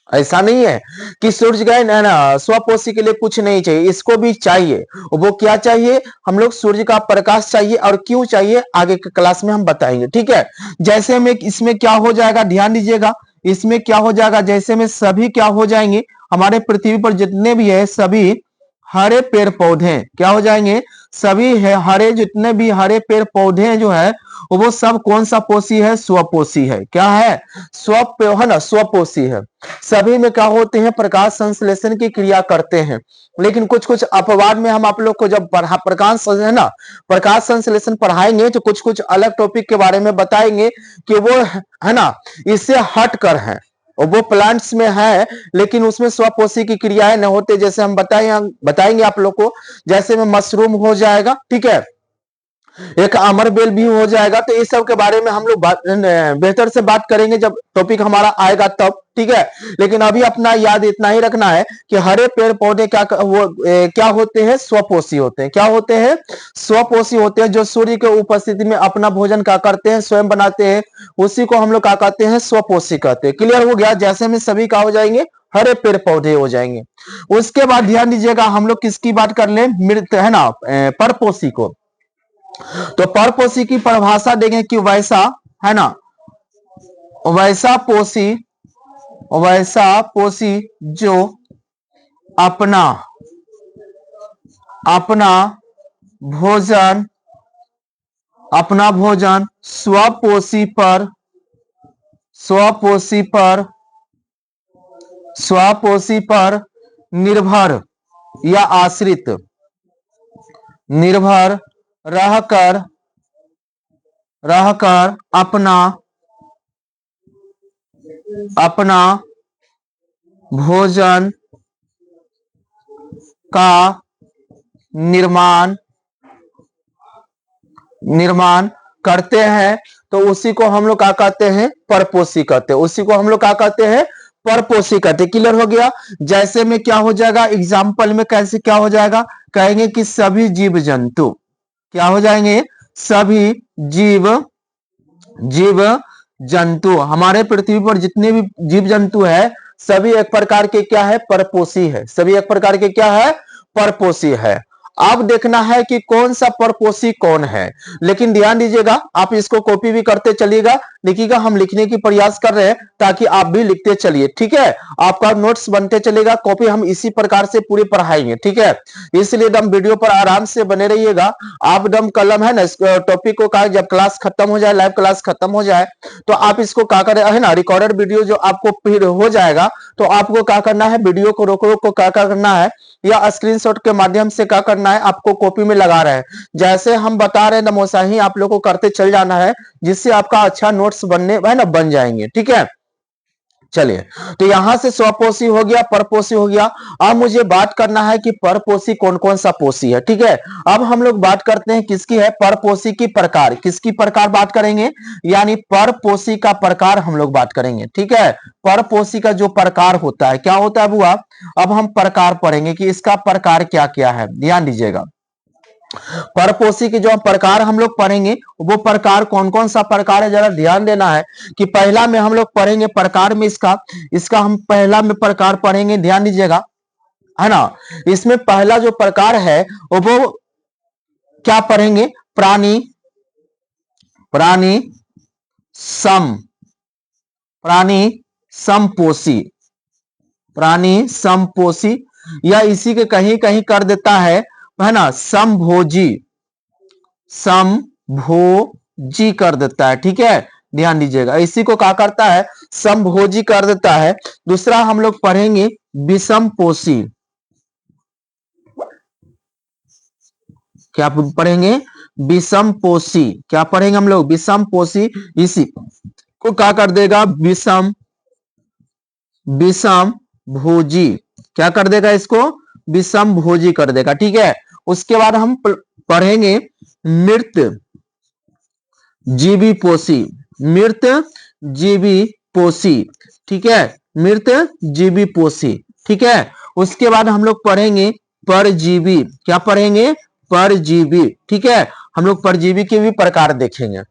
ऐसा नहीं है कि सूर्य गए ना, स्वपोषी के लिए कुछ नहीं चाहिए, इसको भी चाहिए। वो क्या चाहिए, हम लोग सूर्य का प्रकाश चाहिए, और क्यों चाहिए आगे के क्लास में हम बताएंगे। ठीक है, जैसे में इसमें क्या हो जाएगा, ध्यान दीजिएगा, इसमें क्या हो जाएगा, जैसे में सभी क्या हो जाएंगे, हमारे पृथ्वी पर जितने भी है सभी हरे पेड़ पौधे क्या हो जाएंगे, सभी है हरे, जितने भी हरे पेड़ पौधे जो है वो सब कौन सा पोषी है, स्वपोषी है। क्या है, है ना, स्वपोषी है। सभी में क्या होते हैं, प्रकाश संश्लेषण की क्रिया करते हैं। लेकिन कुछ कुछ अपवाद में हम आप लोग को जब प्रकाश है ना, प्रकाश संश्लेषण पढ़ाएंगे, तो कुछ कुछ अलग टॉपिक के बारे में बताएंगे कि वो है ना इससे हट कर है, और वो प्लांट्स में है लेकिन उसमें स्वपोषी की क्रियाएं न होते, जैसे हम बताएंगे आप लोग को, जैसे में मशरूम हो जाएगा। ठीक है, एक अमर बेल भी हो जाएगा। तो इस सब के बारे में हम लोग बेहतर से बात करेंगे जब टॉपिक हमारा आएगा तब, ठीक है। लेकिन अभी अपना याद इतना ही रखना है कि हरे पेड़ पौधे क्या होते हैं, स्वपोषी होते हैं। क्या होते हैं, स्वपोषी होते हैं, जो सूर्य के उपस्थिति में अपना भोजन क्या करते हैं, स्वयं बनाते हैं। उसी को हम लोग क्या कहते हैं, स्वपोषी कहते हैं। क्लियर हो गया, जैसे में सभी क्या हो जाएंगे, हरे पेड़ पौधे हो जाएंगे। उसके बाद ध्यान दीजिएगा, हम लोग किसकी बात कर ले, मृत है ना, परपोषी को। तो परपोषी की परिभाषा देंगे कि वैसा, है ना, वैसा पोषी जो अपना भोजन स्वपोषी पर निर्भर या आश्रित रहकर अपना भोजन का निर्माण करते हैं, तो उसी को हम लोग क्या कहते हैं, परपोषी कहते हैं। उसी को हम लोग क्या कहते हैं, परपोषी कहते हैं। क्लियर हो गया। जैसे में क्या हो जाएगा, एग्जाम्पल में कैसे क्या हो जाएगा, कहेंगे कि सभी जीव जंतु क्या हो जाएंगे, सभी जीव जंतु, हमारे पृथ्वी पर जितने भी जीव जंतु है, सभी एक प्रकार के क्या है, परपोषी है। सभी एक प्रकार के क्या है, परपोषी है। अब देखना है कि कौन सा परपोषी कौन है। लेकिन ध्यान दीजिएगा, आप इसको कॉपी भी करते चलिएगा, लिखिएगा। हम लिखने की प्रयास कर रहे हैं ताकि आप भी लिखते चलिए, ठीक है। आपका नोट्स बनते चलेगा, कॉपी हम इसी प्रकार से पूरी पढ़ाएंगे, ठीक है। इसलिए दम वीडियो पर आराम से बने रहिएगा। आप दम कलम है ना, टॉपिक को का जब क्लास खत्म हो जाए, लाइव क्लास खत्म हो जाए, तो आप इसको क्या करें, है ना, रिकॉर्डेड वीडियो जो आपको फिर हो जाएगा, तो आपको क्या करना है, वीडियो को रोक रोक को क्या करना है, या स्क्रीनशॉट के माध्यम से क्या करना है, आपको कॉपी में लगा रहे हैं। जैसे हम बता रहे हैं नमोसा ही आप लोगों को करते चल जाना है, जिससे आपका अच्छा नोट्स बनने, है ना, बन जाएंगे, ठीक है। चलिए, तो यहां से स्वपोषी हो गया, परपोषी हो गया। अब मुझे बात करना है कि परपोषी कौन कौन सा पोषी है, ठीक है। अब हम लोग बात करते हैं किसकी है, परपोषी की प्रकार। किसकी प्रकार बात करेंगे, यानी परपोषी का प्रकार हम लोग बात करेंगे, ठीक है। परपोषी का जो प्रकार होता है, क्या होता है बुआ, अब हम प्रकार पढ़ेंगे कि इसका प्रकार क्या क्या है। ध्यान दीजिएगा, परपोषी के जो प्रकार हम लोग पढ़ेंगे, वो प्रकार कौन कौन सा प्रकार है, जरा ध्यान देना है कि पहला में हम लोग पढ़ेंगे प्रकार में इसका हम पहला में प्रकार पढ़ेंगे। ध्यान दीजिएगा, है ना। इसमें पहला जो प्रकार है वो क्या पढ़ेंगे, प्राणी सम समपोषी, प्राणी समपोषी, या इसी के कहीं कहीं कर देता है ना, समभोजी कर देता है, ठीक है। ध्यान दीजिएगा, इसी को क्या करता है, समभोजी कर देता है। दूसरा हम लोग पढ़ेंगे विषमपोषी। क्या पढ़ेंगे, विषमपोषी। क्या पढ़ेंगे हम लोग, विषमपोषी। इसी को क्या कर देगा, विषम भोजी। क्या कर देगा इसको, विषम भोजी कर देगा, ठीक है। उसके बाद हम पढ़ेंगे मृत जीवी पोषी, ठीक है, मृत जीवी पोषी, ठीक है। उसके बाद हम लोग पढ़ेंगे परजीवी। क्या पढ़ेंगे, परजीवी, ठीक है। हम लोग परजीवी के भी प्रकार देखेंगे।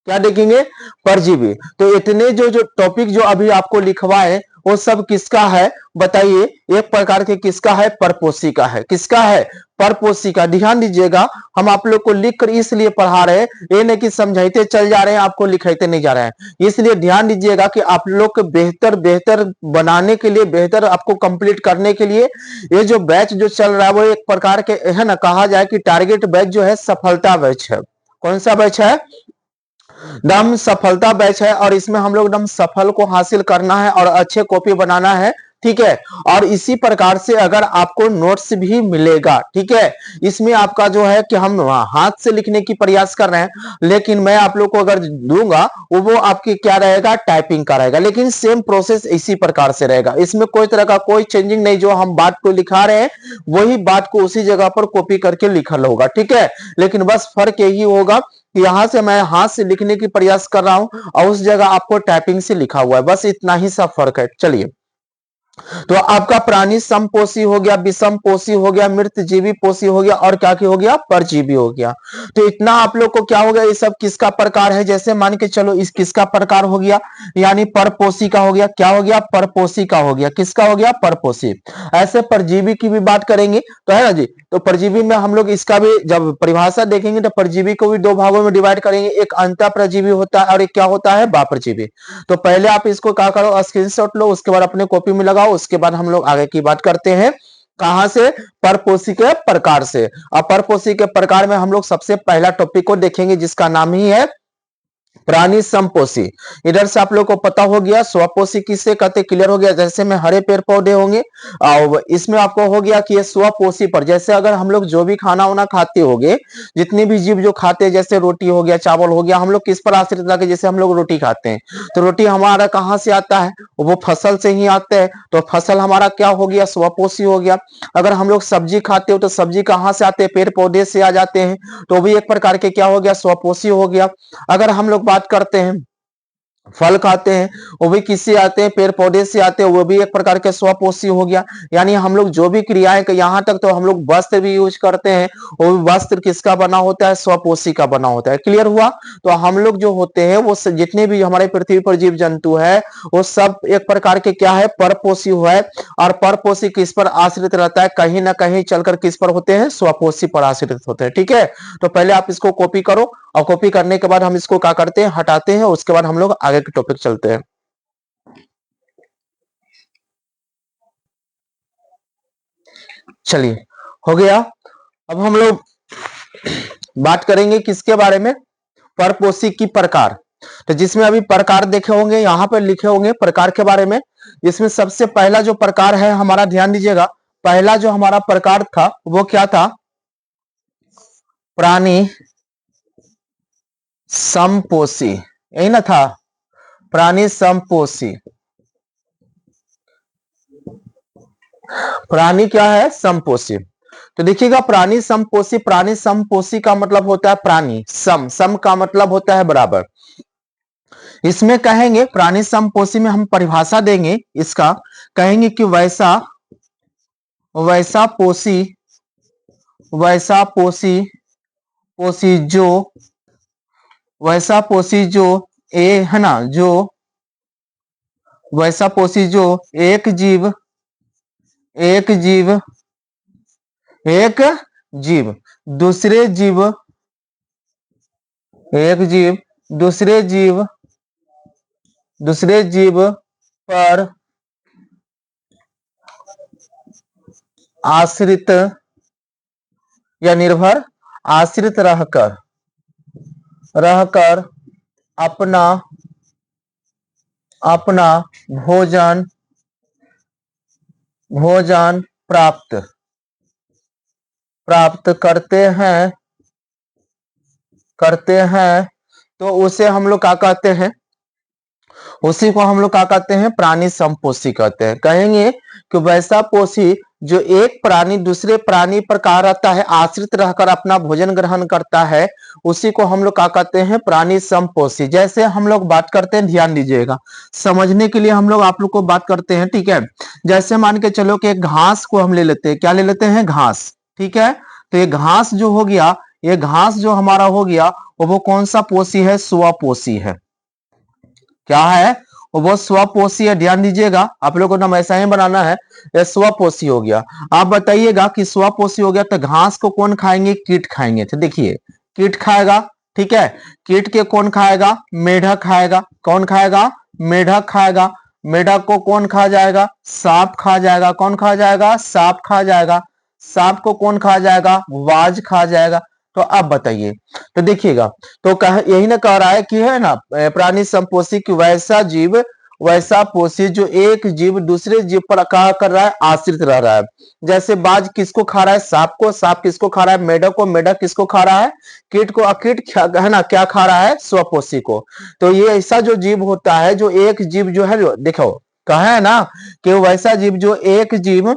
क्या देखेंगे, परजीवी। तो इतने जो टॉपिक जो अभी आपको लिखवाए, वो सब किसका है बताइए, एक प्रकार के किसका है, परपोषी का है। किसका है, परपोषी का। ध्यान दीजिएगा, हम आप लोग को लिख कर इसलिए पढ़ा रहे हैं, ये नहीं कि समझाते चल जा रहे हैं, आपको लिखाते नहीं जा रहे हैं। इसलिए ध्यान दीजिएगा कि आप लोग को बेहतर बनाने के लिए, बेहतर आपको कंप्लीट करने के लिए, ये जो बैच जो चल रहा है, वो एक प्रकार के, है ना, कहा जाए कि टारगेट बैच जो है, सफलता बैच है। कौन सा बैच है, दम सफलता बैच है। और इसमें हम लोग दम सफल को हासिल करना है और अच्छे कॉपी बनाना है, ठीक है। और इसी प्रकार से अगर आपको नोट्स भी मिलेगा, ठीक है, इसमें आपका जो है कि हम हाथ से लिखने की प्रयास कर रहे हैं, लेकिन मैं आप लोग को अगर दूंगा वो आपकी क्या रहेगा, टाइपिंग का रहेगा, लेकिन सेम प्रोसेस इसी प्रकार से रहेगा। इसमें कोई तरह का कोई चेंजिंग नहीं, जो हम बात को लिखा रहे हैं वही बात को उसी जगह पर कॉपी करके लिखल होगा, ठीक है। लेकिन बस फर्क यही होगा कि यहां से मैं हाथ से लिखने की प्रयास कर रहा हूं और उस जगह आपको टाइपिंग से लिखा हुआ है, बस इतना ही सा फर्क है। चलिए, तो आपका प्राणी समपोषी हो गया, विषम पोषी हो गया, मृत जीवी पोषी हो गया, और क्या हो गया, परजीवी हो गया। तो इतना आप लोग को क्या हो गया, ये सब किसका प्रकार है, जैसे मान के चलो इस किसका प्रकार हो गया, यानी परपोषी का हो गया। क्या हो गया, परपोषी का हो गया। किसका हो गया, परपोषी। ऐसे परजीवी की भी बात करेंगे तो है ना जी। तो परजीवी में हम लोग इसका भी जब परिभाषा देखेंगे तो परजीवी को भी दो भागों में डिवाइड करेंगे, एक अंतः परजीवी होता है और एक क्या होता है, बापरजीवी। तो पहले आप इसको क्या करो, स्क्रीनशॉट लो, उसके बाद अपने कॉपी में लगाओ, उसके बाद हम लोग आगे की बात करते हैं। कहां से, परपोषी के प्रकार से। अब परपोषी के प्रकार में हम लोग सबसे पहला टॉपिक को देखेंगे जिसका नाम ही है प्राणी समपोषी। इधर से आप लोग को पता हो गया स्वपोषी किससे कहते, क्लियर हो गया। जैसे में हरे पेड़ पौधे होंगे और इसमें आपको हो गया कि ये स्वपोषी पर, जैसे अगर हम लोग जो भी खाना वाना खाते होंगे, जितने भी जीव जो खाते हैं, जैसे रोटी हो गया, चावल हो गया, हम लोग किस पर आश्रित रहकर, जैसे हम लोग रोटी खाते हैं तो रोटी हमारा कहाँ से आता है, वो फसल से ही आते हैं, तो फसल हमारा क्या हो गया, स्वपोषी हो गया। अगर हम लोग सब्जी खाते हो तो सब्जी कहाँ से आते हैं, पेड़ पौधे से आ जाते हैं, तो भी एक प्रकार के क्या हो गया, स्वपोषी हो गया। अगर हम लोग बात करते हैं फल खाते हैं, वो भी किससे आते हैं, पेड़ पौधे से आते हैं, वो भी एक प्रकार के स्वपोषी हो गया। यानी हम लोग जो भी क्रियाएं, यहाँ तक तो हम लोग वस्त्र भी यूज करते हैं, वो भी वस्त्र किसका बना होता है, स्वपोषी का बना होता है। क्लियर हुआ। तो हम लोग जो होते हैं वो जितने भी हमारे पृथ्वी पर जीव जंतु है वो सब एक प्रकार के क्या है, परपोषी हुआ है। और परपोषी किस पर आश्रित रहता है, कहीं ना कहीं चलकर किस पर होते हैं, स्वपोषी पर आश्रित होते हैं, ठीक है। तो पहले आप इसको कॉपी करो और कॉपी करने के बाद हम इसको क्या करते हैं, हटाते हैं, उसके बाद हम लोग आगे के टॉपिक चलते हैं। चलिए, हो गया। अब हम लोग बात करेंगे किसके बारे में, परपोषी की प्रकार। तो जिसमें अभी प्रकार देखे होंगे, यहां पर लिखे होंगे प्रकार के बारे में। इसमें सबसे पहला जो प्रकार है हमारा, ध्यान दीजिएगा, पहला जो हमारा प्रकार था वो क्या था, प्राणी समपोषी, यही ना था, प्राणी समपोषी। प्राणी क्या है, समपोषी। तो देखिएगा, प्राणी समपोषी, प्राणी समपोषी का मतलब होता है प्राणी सम, सम का मतलब होता है बराबर। इसमें कहेंगे प्राणी समपोषी में हम परिभाषा देंगे इसका, कहेंगे कि वैसा वैसा पोषी, वैसा पोषी, पोषी जो, वैसा पोषी जो ए है ना, जो वैसा पोषी जो एक जीव, एक जीव, एक जीव दूसरे जीव, एक जीव दूसरे जीव, दूसरे जीव पर आश्रित या निर्भर, आश्रित रहकर, रहकर अपना, अपना भोजन, भोजन प्राप्त, प्राप्त करते हैं, करते हैं। तो उसे हम लोग क्या कहते हैं, उसी को हम लोग क्या कहते हैं, प्राणी समपोषी कहते हैं। कहेंगे कि वैसा पोषी जो एक प्राणी दूसरे प्राणी पर क्या रहता है, आश्रित रहकर अपना भोजन ग्रहण करता है, उसी को हम लोग क्या कहते हैं, प्राणी समपोषी। जैसे हम लोग बात करते हैं, ध्यान दीजिएगा, समझने के लिए हम लोग आप लोग को बात करते हैं, ठीक है। जैसे मान के चलो कि एक घास को हम ले लेते हैं, क्या ले लेते हैं, घास, ठीक है। तो ये घास जो हो गया, ये घास जो हमारा हो गया वो कौन सा पोषी है, स्वपोषी है। क्या है, वो स्वपोषी है। ध्यान दीजिएगा, आप लोगों को नाम ऐसा ही बनाना है, ये स्वपोषी हो गया। आप बताइएगा कि स्वपोषी हो गया तो घास को कौन खाएंगे, कीट खाएंगे। तो देखिए, कीट खाएगा, ठीक है। कीट के कौन खाएगा, मेढक खाएगा। कौन खाएगा, मेढक खाएगा। मेढक को कौन खा जाएगा, सांप खा जाएगा। कौन खा जाएगा, सांप खा जाएगा। सांप को कौन खा जाएगा, बाज खा जाएगा। तो अब बताइए, तो देखिएगा, तो यही ना कह रहा है कि है ना, प्राणी समपोषी की वैसा जीव, वैसा पोषी जो एक जीव दूसरे जीव पर क्या कर रहा है, आश्रित रह रहा है। जैसे बाज किसको खा रहा है, सांप को, सांप किसको खा रहा है, मेढक को, मेढक किसको खा रहा है, कीट को, कीट है ना क्या खा रहा है, स्वपोषी को। तो ये ऐसा जो जीव होता है, जो एक जीव जो है, जो देखो कहा है ना कि वैसा जीव जो एक जीव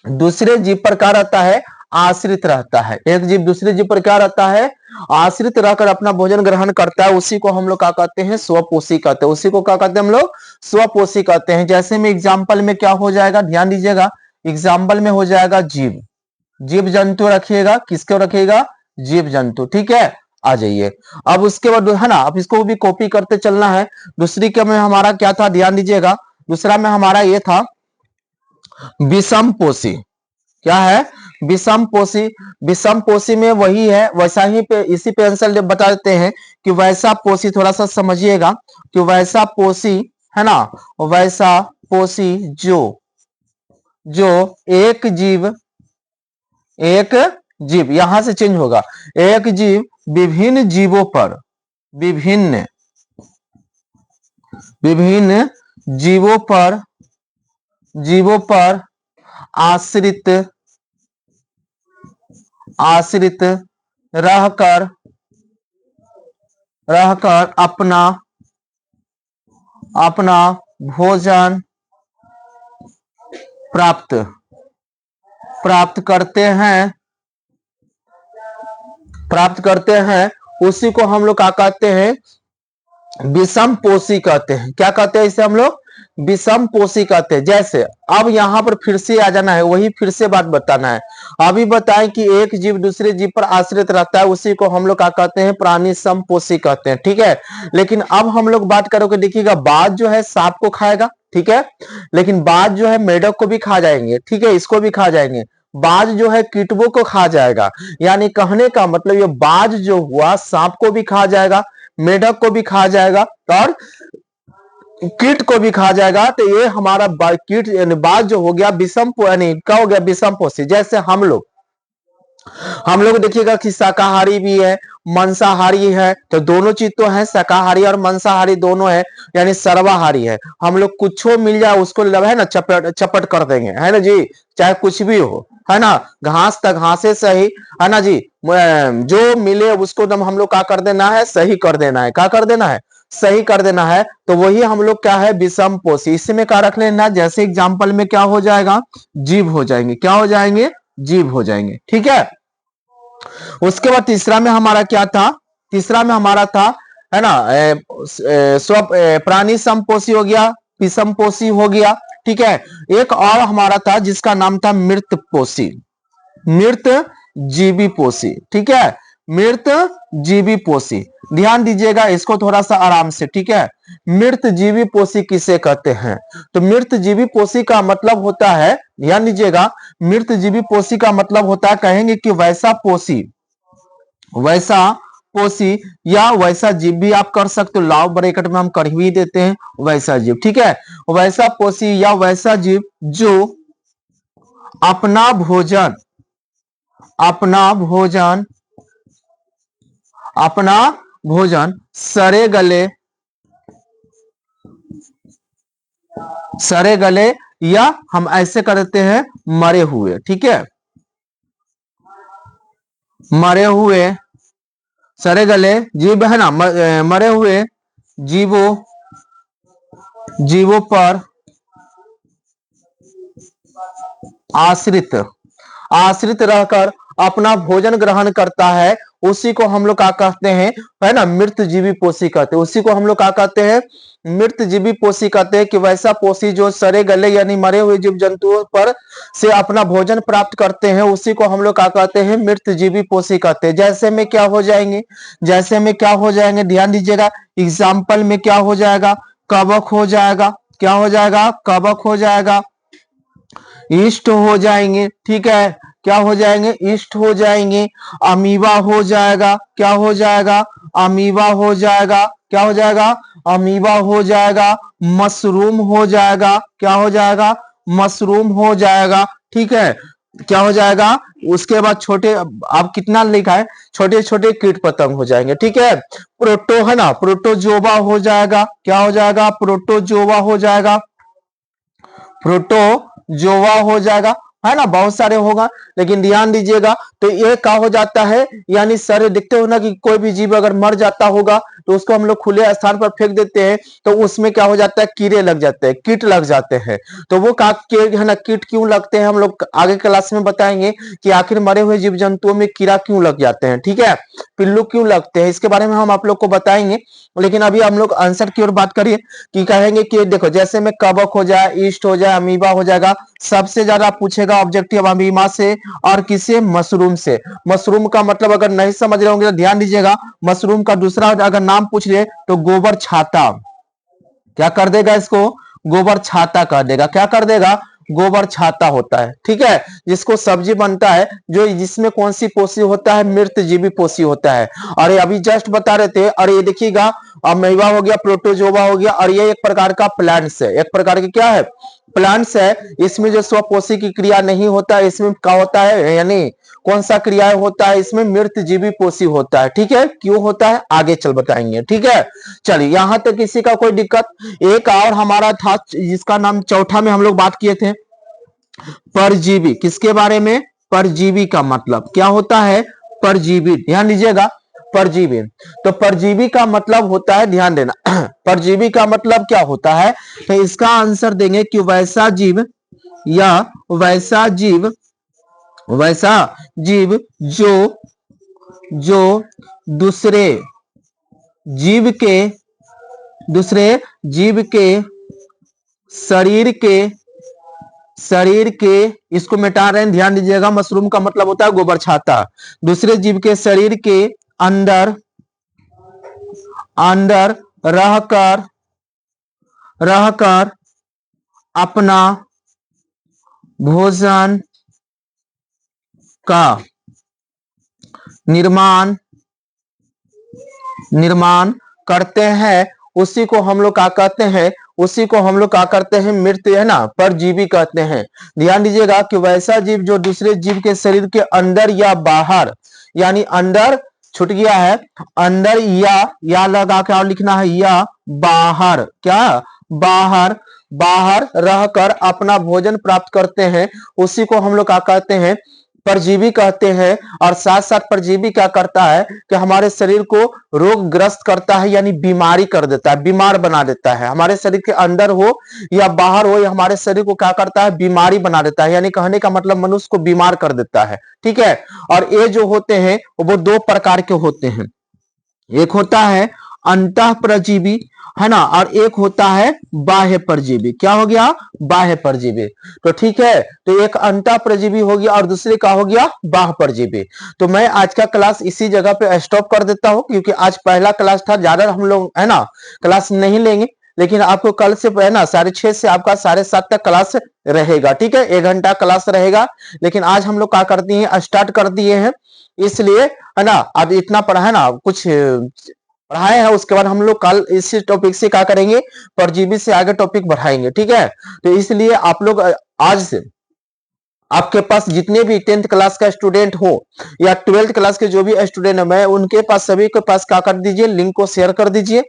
दूसरे जीव पर क्या रहता है, आश्रित रहता है। एक जीव दूसरे जीव पर क्या रहता है, आश्रित रहकर अपना भोजन ग्रहण करता है, उसी को हम लोग क्या कहते हैं, स्वपोषी कहते हैं। उसी को क्या कहते हैं हम लोग, स्वपोषी कहते हैं। जैसे में एग्जाम्पल में क्या हो जाएगा, ध्यान दीजिएगा, एग्जाम्पल में हो जाएगा जीव, जीव जंतु रखिएगा, किसको रखिएगा, जीव जंतु, ठीक है। आ जाइए अब उसके बाद है ना, अब इसको भी कॉपी करते चलना है। दूसरी के में हमारा क्या था, ध्यान दीजिएगा, दूसरा में हमारा ये था विषम पोषी। क्या है, विषम पोषी। विषम पोषी में वही है, वैसा ही पे, इसी पे आंसर बता देते हैं कि वैसा पोषी, थोड़ा सा समझिएगा कि वैसा पोषी है ना, वैसा पोषी जो जो एक जीव, एक जीव यहां से चेंज होगा, एक जीव विभिन्न जीवों पर, विभिन्न विभिन्न जीवों पर आश्रित आश्रित रहकर रहकर अपना अपना भोजन प्राप्त प्राप्त करते हैं, उसी को हम लोग क्या कहते हैं, विषम पोषी कहते हैं। क्या कहते हैं इसे हम लोग, विषम पोषी कहते हैं। जैसे अब यहां पर फिर से आ जाना है, वही फिर से बात बताना है। अभी बताएं कि एक जीव दूसरे जीव पर आश्रित रहता है, उसी को हम लोग क्या कहते हैं, प्राणी समपोषी कहते हैं, ठीक है। लेकिन अब हम लोग बात करोगे, देखिएगा बाज जो है सांप को खाएगा, ठीक है, लेकिन बाज जो है मेढक को भी खा जाएंगे, ठीक है, इसको भी खा जाएंगे। बाज जो है कीटवों को खा जाएगा, यानी कहने का मतलब ये बाज जो हुआ सांप को भी खा जाएगा, मेढक को भी खा जाएगा और कीट को भी खा जाएगा। तो ये हमारा कीट यानी बाज जो हो गया विषम, यानी क्या हो गया, विषम पोषी। जैसे हम लोग देखिएगा कि शाकाहारी भी है, मांसाहारी है, तो दोनों चीज तो है, शाकाहारी और मांसाहारी दोनों है, यानी सर्वाहारी है। हम लोग कुछ मिल जाए उसको है ना चपट कर देंगे, है ना जी, चाहे कुछ भी हो, है ना, घास तक घासे सही, है ना जी, जो मिले उसको दम हम लोग क्या कर देना है, सही कर देना है, क्या कर देना है, सही कर देना है। तो वही हम लोग क्या है, विषम पोषी। इसमें क्या रख लेना, जैसे एग्जाम्पल में क्या हो जाएगा, जीव हो जाएंगे, क्या हो जाएंगे, जीव हो जाएंगे, ठीक है। उसके बाद तीसरा में हमारा क्या था, तीसरा में हमारा था है ना स्व प्राणी समपोषी हो गया, विषम पोषी हो गया, ठीक है। एक और हमारा था जिसका नाम था मृत पोषी, मृत जीवी पोषी, ठीक है, मृत जीवी पोषी। ध्यान दीजिएगा इसको थोड़ा सा आराम से, ठीक है। मृत जीवी पोषी किसे कहते हैं, तो मृत जीवी पोषी का मतलब होता है, ध्यान दीजिएगा, मृत जीवी पोषी का मतलब होता है, कहेंगे कि वैसा पोषी, वैसा पोषी या वैसा जीव भी आप कर सकते हो, लाव ब्रैकेट में हम कर ही देते हैं वैसा जीव, ठीक है। वैसा पोषी या वैसा जीव जो अपना भोजन अपना भोजन अपना भोजन सड़े गले या हम ऐसे करते हैं मरे हुए, ठीक है, मरे हुए सड़े गले जीव है ना, मरे हुए जीवों पर आश्रित रहकर अपना भोजन ग्रहण करता है, उसी को हम लोग क्या कहते हैं, है ना, मृत जीवी पोषी कहते हैं। उसी को हम लोग क्या कहते हैं, मृत जीवी पोषी कहते हैं कि वैसा पोषी जो सड़े गले यानी मरे हुए जीव जंतुओं पर से अपना भोजन प्राप्त करते हैं, उसी को हम लोग क्या कहते हैं, मृत जीवी पोषी कहते हैं। जैसे में क्या हो जाएंगे, जैसे में क्या हो जाएंगे, ध्यान दीजिएगा, एग्जाम्पल में क्या हो जाएगा, कवक हो जाएगा, क्या हो जाएगा, कवक हो जाएगा, इष्ट हो जाएंगे, ठीक है, क्या हो जाएंगे, इष्ट हो जाएंगे, अमीबा हो जाएगा, क्या हो जाएगा, अमीबा हो जाएगा, क्या हो जाएगा, अमीबा हो जाएगा, मशरूम हो जाएगा, क्या हो जाएगा, मशरूम हो जाएगा, ठीक है। क्या हो जाएगा, उसके बाद छोटे, आप कितना लिखा है, छोटे छोटे कीट पतंग हो जाएंगे। ठीक है, प्रोटो है ना, प्रोटोजोवा हो जाएगा। क्या हो जाएगा, प्रोटोजोवा हो जाएगा, प्रोटोजोवा हो जाएगा, है ना, बहुत सारे होगा। लेकिन ध्यान दीजिएगा, तो ये क्या हो जाता है, यानी सर देखते हो ना कि कोई भी जीव अगर मर जाता होगा तो उसको हम लोग खुले स्थान पर फेंक देते हैं, तो उसमें क्या हो जाता है, कीड़े लग जाते हैं, कीट लग जाते हैं। तो वो का है ना, कीट क्यों लगते हैं, हम लोग आगे क्लास में बताएंगे कि आखिर मरे हुए जीव जंतुओं में कीड़ा क्यों लग जाते हैं। ठीक है, पिल्लू क्यों लगते हैं, इसके बारे में हम आप लोग को बताएंगे। लेकिन अभी हम लोग आंसर की ओर बात करिए कि कहेंगे कि देखो, जैसे में कवक हो जाए, ईस्ट हो जाए, अमीबा हो जाएगा, सबसे ज्यादा पूछेगा ऑब्जेक्टिव अमीबा से और किसे, मशरूम से। मशरूम का मतलब अगर नहीं समझ रहे होंगे तो ध्यान दीजिएगा, मशरूम का दूसरा अगर नाम पूछ ले तो गोबर छाता, क्या कर देगा इसको, गोबर छाता कर देगा। क्या कर देगा, गोबर छाता होता है। ठीक है, जिसको सब्जी बनता है, जो जिसमें कौन सी पोषी होता है, मृत जीवी पोषी होता है। और ये अभी जस्ट बता रहे थे, और ये देखिएगा, अमीबा हो गया, प्रोटोजोवा हो गया, और ये एक प्रकार का प्लांट्स है, एक प्रकार की क्या है, प्लांट्स है। इसमें जो स्वपोषी की क्रिया नहीं होता है, इसमें क्या होता है, यानी कौन सा क्रिया होता है, इसमें मृत जीवी पोषी होता है। ठीक है, क्यों होता है आगे चल बताएंगे। ठीक है, चलिए यहां तक किसी का कोई दिक्कत। एक और हमारा था जिसका नाम चौथा में हम लोग बात किए थे, परजीवी। किसके बारे में, परजीवी का मतलब क्या होता है, परजीवी, ध्यान दीजिएगा, परजीवी। तो परजीवी का मतलब होता है, ध्यान देना, परजीवी का मतलब क्या होता है, तो इसका आंसर देंगे कि वैसा जीव या वैसा जीव, वैसा जीव जो जो दूसरे जीव के, दूसरे जीव के शरीर के, शरीर के, इसको मिटा रहे हैं, ध्यान दीजिएगा, मशरूम का मतलब होता है गोबर छाता। दूसरे जीव के शरीर के अंदर, अंदर रहकर, रहकर अपना भोजन का निर्माण, निर्माण करते हैं, उसी को हम लोग क्या कहते हैं, उसी को हम लोग क्या करते हैं, मृत है ना, परजीवी कहते हैं। ध्यान दीजिएगा कि वैसा जीव जो दूसरे जीव के शरीर के अंदर या बाहर, यानी अंदर छूट गया है, अंदर या लगा के और लिखना है, या बाहर, क्या, बाहर, बाहर रहकर अपना भोजन प्राप्त करते हैं, उसी को हम लोग क्या कहते हैं, परजीवी कहते हैं। और साथ साथ परजीवी क्या करता है कि हमारे शरीर को रोगग्रस्त करता है, यानी बीमारी कर देता है, बीमार बना देता है। हमारे शरीर के अंदर हो या बाहर हो, या हमारे शरीर को क्या करता है, बीमारी बना देता है, यानी कहने का मतलब मनुष्य को बीमार कर देता है। ठीक है, और ये जो होते हैं वो दो प्रकार के होते हैं, एक होता है अंतः परजीवी, है ना, और एक होता है बाह्य परजीवी। क्या हो गया, बाह्य परजीवी। तो ठीक है, तो एक अंतः परजीवी हो गया और दूसरे का हो गया बाह्य परजीवी। तो मैं आज का क्लास इसी जगह पे स्टॉप कर देता हूं, क्योंकि आज पहला क्लास था, ज्यादा हम लोग है ना क्लास नहीं लेंगे। लेकिन आपको कल से है ना 6:30 से आपका 7:30 तक क्लास रहेगा। ठीक है, 1 घंटा क्लास रहेगा। लेकिन आज हम लोग क्या कर दिए हैं, स्टार्ट कर दिए हैं, इसलिए है ना, अब इतना पढ़ा है ना, कुछ पढ़ाए हैं, उसके बाद हम लोग कल इसी टॉपिक से क्या करेंगे, परजीवी से आगे टॉपिक बढ़ाएंगे। ठीक है, तो इसलिए आप लोग आज से आपके पास जितने भी 10th क्लास का स्टूडेंट हो या 12th क्लास के जो भी स्टूडेंट है, मैं उनके पास सभी के पास क्या कर दीजिए, लिंक को शेयर कर दीजिए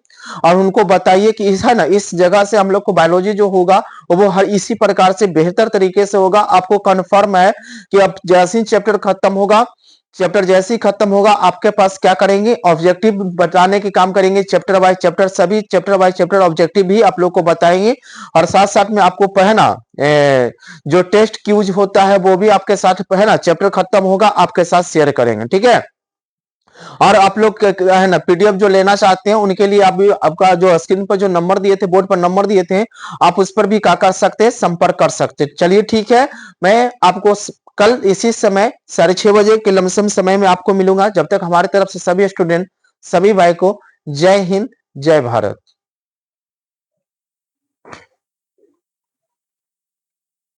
और उनको बताइए कि इस है ना, इस जगह से हम लोग को बायोलॉजी जो होगा वो हर इसी प्रकार से बेहतर तरीके से होगा। आपको कन्फर्म है कि अब जैसे ही चैप्टर खत्म होगा, चैप्टर जैसे ही खत्म होगा, आपके पास क्या करेंगे, ऑब्जेक्टिव बताने के काम करेंगे, चैप्टर वाइज चैप्टर, सभी चैप्टर वाइज चैप्टर ऑब्जेक्टिव भी आप लोग को बताएंगे। और साथ साथ में आपको पहना जो टेस्ट क्यूज होता है वो भी आपके साथ है ना, चैप्टर खत्म होगा आपके साथ शेयर करेंगे। ठीक है, और आप लोग है ना पीडीएफ जो लेना चाहते हैं उनके लिए आप भी, आपका जो स्क्रीन पर जो नंबर दिए थे, बोर्ड पर नंबर दिए थे, आप उस पर भी क्या कर सकते हैं, संपर्क कर सकते हैं। चलिए ठीक है, मैं आपको कल इसी समय 6:30 बजे के लमसम समय में आपको मिलूंगा। जब तक हमारी तरफ से सभी स्टूडेंट, सभी भाई को जय हिंद, जय भारत।